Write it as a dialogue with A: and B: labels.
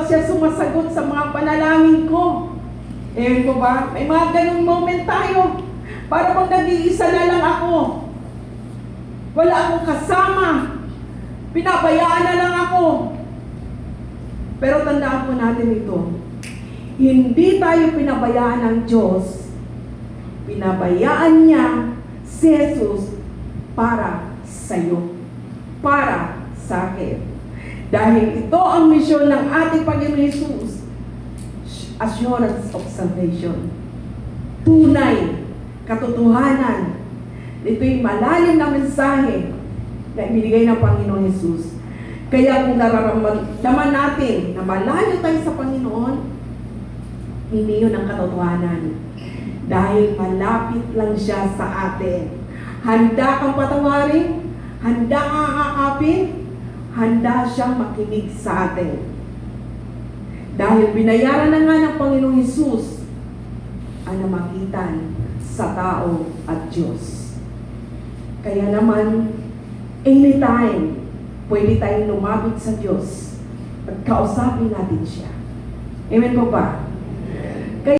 A: siya sumasagot sa mga panalangin ko. Ewan ko ba? May mga ganung moment tayo. Para bang nag-iisa na lang ako. Wala akong kasama. Pinabayaan na lang ako. Pero tandaan po natin ito. Hindi tayo pinabayaan ng Diyos. Pinabayaan niya si Jesus para sa iyo. Para sa akin. Dahil ito ang misyon ng ating Panginoon Jesus. Assurance of salvation. Tunay, katotohanan. Ito'y malalim na mensahe na ibinigay ng Panginoon Jesus. Kaya kung nararamdaman natin na malayo tayo sa Panginoon, hindi yun ang katotohanan. Dahil malapit lang siya sa atin. Handa kang patawarin, handa kang akapin, handa siyang makinig sa atin. Dahil binayaran na nga ng Panginoong Hesus ang namagitan sa tao at Diyos. Kaya naman, anytime, pwede tayong lumapit sa Diyos at kausapin natin siya. Amen po ba?